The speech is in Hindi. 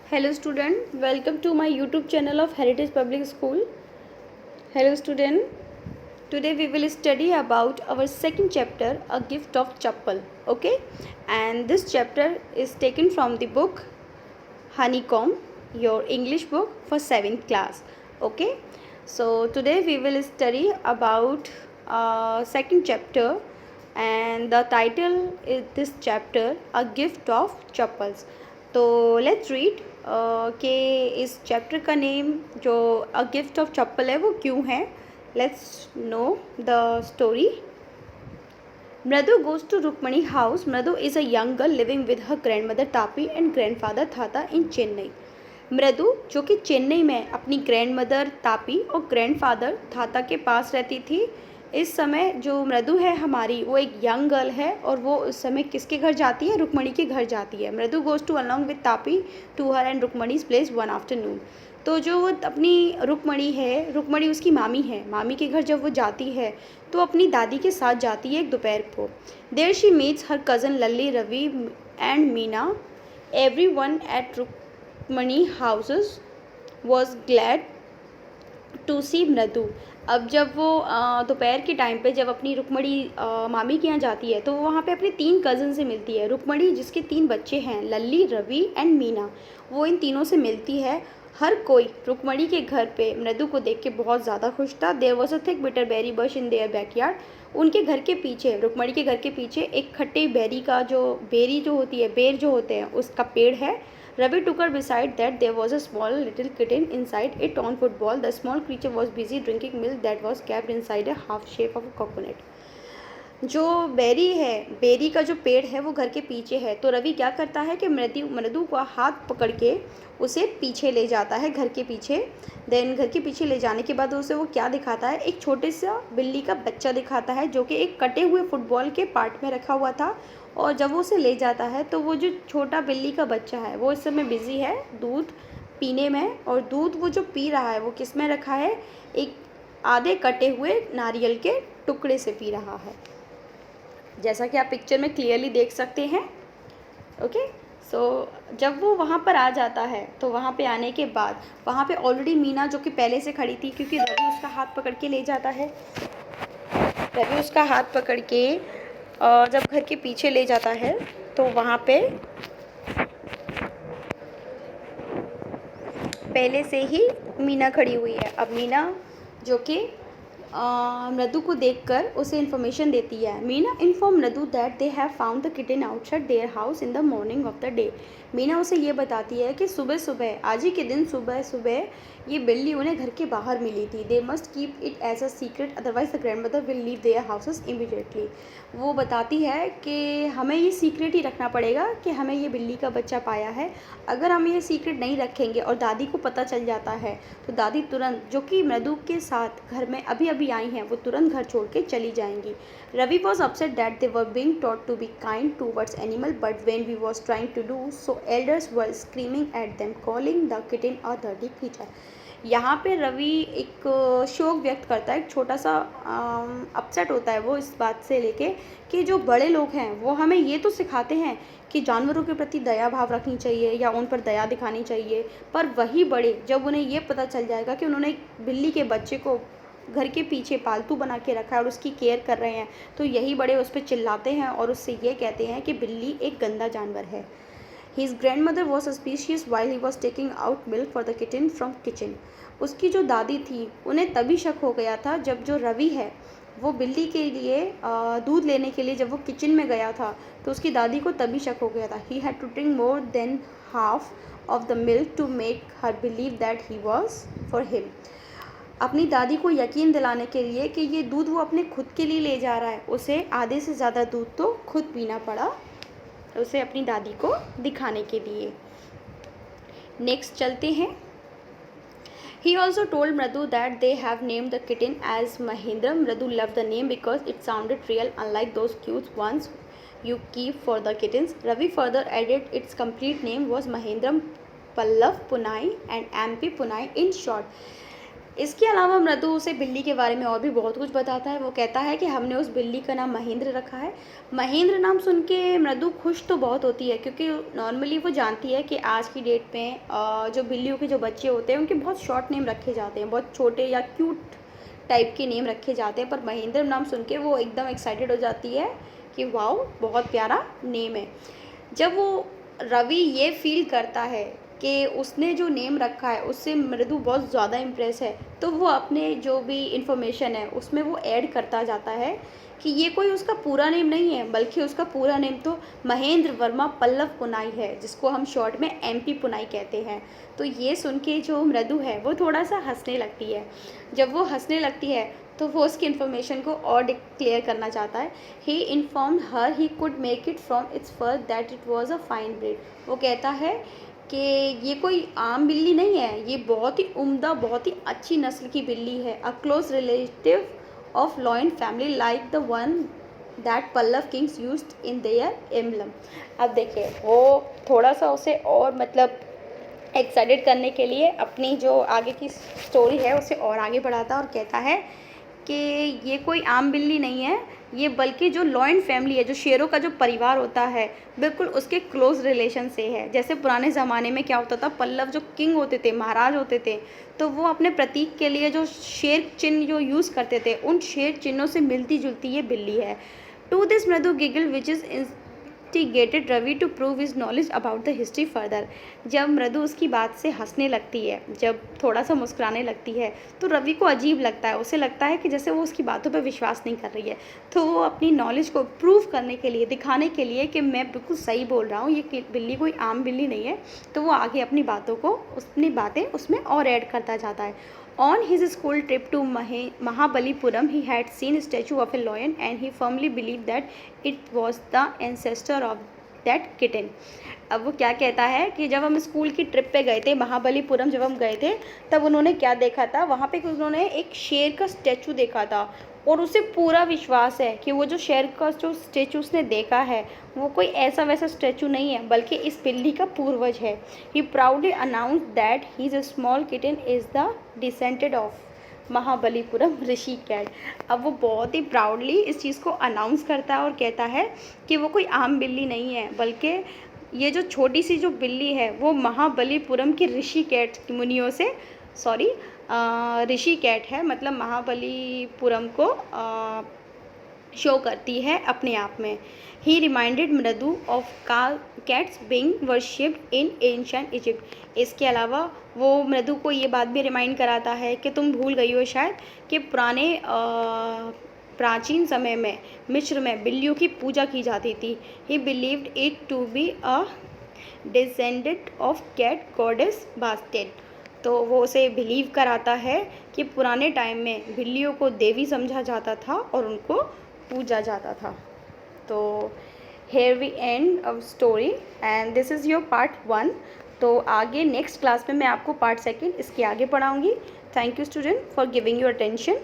Hello student, welcome to my YouTube channel of Heritage Public School. Hello student, today we will study about our second chapter, A Gift of Chappal. Okay, and this chapter is taken from the book Honeycomb, your English book for 7th class. Okay, so today we will study about second chapter, and the title is this chapter, A Gift of Chappals. तो लेट्स रीड कि इस चैप्टर का नेम जो अ गिफ्ट ऑफ चप्पल है वो क्यों है. Let's know the story. Mridu goes to Rukmini house. Mridu is a young girl living with her grandmother टापी and grandfather Thatha in Chennai. Mridu जो कि चेन्नई में अपनी ग्रैंड मदर तापी और ग्रैंड फादर थाता के पास रहती थी. इस समय जो मृदु है हमारी वो एक यंग गर्ल है और वो उस समय किसके घर जाती है? रुक्मणी के घर जाती है. Mridu goes to along with तापी to her and Rukmini's place one afternoon. तो जो वो अपनी रुक्मणी है, रुक्मणी उसकी मामी है, मामी के घर जब वो जाती है तो अपनी दादी के साथ जाती है एक दोपहर को. There she meets her cousin Lalli, Ravi and Meena. Everyone at Rukmini houses was glad to see Mridu. अब जब वो दोपहर के टाइम पे जब अपनी रुक्मणी मामी के यहाँ जाती है तो वो वहाँ पे अपने 3 कज़न से मिलती है. रुक्मणी जिसके 3 बच्चे हैं, लल्ली, रवि एंड मीना, वो इन तीनों से मिलती है. हर कोई रुक्मणी के घर पे मृदु को देख के बहुत ज़्यादा खुश था. There was a thick bitter berry bush in their backyard. उनके घर के पीछे, रुक्मणी के घर के पीछे एक खट्टे बेरी का जो बेरी जो होती है, बेर जो होते हैं, उसका पेड़ है. Ravi took her beside that there was a small little kitten inside it on football. The small creature was busy drinking milk that was kept inside a half shape of a coconut. जो बेरी है, बेरी का जो पेड़ है वो घर के पीछे है. तो रवि क्या करता है कि मृदु का हाथ पकड़ के उसे पीछे ले जाता है, घर के पीछे. देन घर के पीछे ले जाने के बाद उसे वो क्या दिखाता है? एक छोटे सा बिल्ली का बच्चा दिखाता है जो कि एक कटे हुए फुटबॉल के पार्ट में रखा हुआ था. और जब वो उसे ले जाता है तो वो जो छोटा बिल्ली का बच्चा है वो इस समय बिज़ी है दूध पीने में. और दूध वो जो पी रहा है वो किस में रखा है? एक आधे कटे हुए नारियल के टुकड़े से पी रहा है, जैसा कि आप पिक्चर में क्लियरली देख सकते हैं. ओके, सो जब वो वहाँ पर आ जाता है तो वहाँ पे आने के बाद वहाँ पे ऑलरेडी मीना जो कि पहले से खड़ी थी, क्योंकि रवि उसका हाथ पकड़ के ले जाता है. रवि उसका हाथ पकड़ के जब घर के पीछे ले जाता है तो वहाँ पे पहले से ही मीना खड़ी हुई है. अब मीना जो कि मृदु को देखकर उसे इन्फॉर्मेशन देती है. मीना इन्फॉर्म मृदु that they have found the kitten outside their house in the morning of the day. Meena उसे ये बताती है कि सुबह सुबह, आज ही के दिन सुबह सुबह ये बिल्ली उन्हें घर के बाहर मिली थी. They must keep it as a secret otherwise the grand mother will leave their houses immediately. वो बताती है कि हमें ये सीक्रेट ही रखना पड़ेगा कि हमें ये बिल्ली का बच्चा पाया है. अगर हम ये सीक्रेट नहीं रखेंगे और दादी को पता चल जाता है तो दादी तुरंत, जो कि मृदु के साथ घर में अभी अभी आई हैं, वो तुरंत घर छोड़ के चली जाएंगी. Ravi was upset that they were being taught to be kind towards animal, but when we was trying to do so elders were screaming at them calling the kitten a dirty creature. यहाँ पे रवि एक शोक व्यक्त करता है, एक छोटा सा अपसेट होता है वो इस बात से लेके कि जो बड़े लोग हैं वो हमें ये तो सिखाते हैं कि जानवरों के प्रति दया भाव रखनी चाहिए या उन पर दया दिखानी चाहिए, पर वही बड़े जब उन्हें ये पता चल जाएगा कि उन्होंने एक बिल्ली के बच्चे को घर के पीछे पालतू बना के रखा है और उसकी केयर कर रहे हैं, तो यही बड़े उस पर चिल्लाते हैं और उससे ये कहते हैं कि बिल्ली एक गंदा जानवर है. His grandmother was suspicious while he was taking out milk for the kitten from kitchen. उसकी जो दादी थी उन्हें तभी शक हो गया था जब जो रवि है वो बिल्ली के लिए दूध लेने के लिए जब वो किचन में गया था तो उसकी दादी को तभी शक हो गया था. He had to drink more than half of the milk to make her believe that he was for him. अपनी दादी को यकीन दिलाने के लिए कि ये दूध वो अपने खुद के लिए ले जा रहा है, उसे आधे से ज़्यादा दूध तो खुद पीना पड़ा उसे अपनी दादी को दिखाने के लिए. नेक्स्ट चलते हैं. He also told Mradu that they have named the kitten as Mahendra. Mradu loved the name because it sounded real, unlike those cute ones you keep for the kittens. Ravi further added its complete name was Mahendram Pallav Punai and MP Punai in short. इसके अलावा मृदु उसे बिल्ली के बारे में और भी बहुत कुछ बताता है। वो कहता है कि हमने उस बिल्ली का नाम महेंद्र रखा है। महेंद्र नाम सुन के मृदु खुश तो बहुत होती है, क्योंकि नॉर्मली वो जानती है कि आज की डेट में जो बिल्लियों के जो बच्चे होते हैं उनके बहुत शॉर्ट नेम रखे जाते हैं, बहुत छोटे या क्यूट टाइप के नेम रखे जाते हैं। पर महेंद्र नाम सुन के वो एकदम एक्साइटेड हो जाती है कि वाओ, बहुत प्यारा नेम है। जब वो रवि ये फील करता है कि उसने जो नेम रखा है उससे मृदु बहुत ज़्यादा इम्प्रेस है, तो वो अपने जो भी इंफॉर्मेशन है उसमें वो ऐड करता जाता है कि ये कोई उसका पूरा नेम नहीं है, बल्कि उसका पूरा नेम तो महेंद्र वर्मा पल्लव पुनाई है, जिसको हम शॉर्ट में एमपी पुनाई कहते हैं। तो ये सुन के जो मृदु है वो थोड़ा सा हंसने लगती है। जब वो हंसने लगती है तो वो उसकी इन्फॉर्मेशन को और क्लियर करना चाहता है। He inform her he could make it from its fur that it was a fine breed. वो कहता है कि ये कोई आम बिल्ली नहीं है, ये बहुत ही उम्दा, बहुत ही अच्छी नस्ल की बिल्ली है, a close relative of lion family like the one that Pallava kings used in their emblem. अब देखिए, वो थोड़ा सा उसे और मतलब एक्साइटेड करने के लिए अपनी जो आगे की स्टोरी है उसे और आगे बढ़ाता है और कहता है कि ये कोई आम बिल्ली नहीं है, ये बल्कि जो लॉयन फैमिली है, जो शेरों का जो परिवार होता है, बिल्कुल उसके क्लोज रिलेशन से है। जैसे पुराने ज़माने में क्या होता था, पल्लव जो किंग होते थे, महाराज होते थे, तो वो अपने प्रतीक के लिए जो शेर चिन्ह जो यूज़ करते थे, उन शेर चिन्हों से मिलती जुलती ये बिल्ली है। To this Mridu giggle which is instigated Ravi to prove his knowledge about the history further. जब मृदु उसकी बात से हंसने लगती है, जब थोड़ा सा मुस्कुराने लगती है, तो रवि को अजीब लगता है। उसे लगता है कि जैसे वो उसकी बातों पर विश्वास नहीं कर रही है। तो वो अपनी नॉलेज को प्रूव करने के लिए, दिखाने के लिए कि मैं बिल्कुल सही बोल रहा हूँ, ये बिल्ली कोई आम बिल्ली नहीं है, तो वो आगे अपनी बातों को, अपनी बातें उसमें और ऐड करता जाता है। On his school trip to Mahabalipuram, he had seen a statue of a lion and he firmly believed that it was the ancestor of that kitten. अब वो क्या कहता है कि जब हम स्कूल की ट्रिप पे गए थे, महाबलीपुरम जब हम गए थे, तब उन्होंने क्या देखा था, वहाँ पे उन्होंने एक शेर का स्टैचू देखा था और उसे पूरा विश्वास है कि वो जो शेर का जो स्टैचू उसने देखा है वो कोई ऐसा वैसा स्टैचू नहीं है, बल्कि इस बिल्ली का पूर्वज है। He proudly announce that he's a small kitten is the descendant of Mahabalipuram Rishi cat. अब वो बहुत ही प्राउडली इस चीज़ को अनाउंस करता है और कहता है कि वो कोई आम बिल्ली नहीं है, बल्कि ये जो छोटी सी जो बिल्ली है वो महाबलीपुरम के ऋषि कैट मुनियों से, सॉरी, ऋषि कैट है, मतलब महाबलीपुरम को शो करती है अपने आप में। ही रिमाइंडेड मृदु of cats being worshipped in ancient Egypt. इसके अलावा वो मृदु को ये बात भी रिमाइंड कराता है कि तुम भूल गई हो शायद कि पुराने प्राचीन समय में मिस्र में बिल्लियों की पूजा की जाती थी। He believed it to be a descendant of cat goddess Bastet. तो वो उसे बिलीव कराता है कि पुराने टाइम में बिल्लियों को देवी समझा जाता था और उनको पूजा जाता था। तो here we end of story and this is your part 1। तो आगे नेक्स्ट क्लास में मैं आपको पार्ट 2 इसके आगे पढ़ाऊँगी। Thank you student for giving your attention.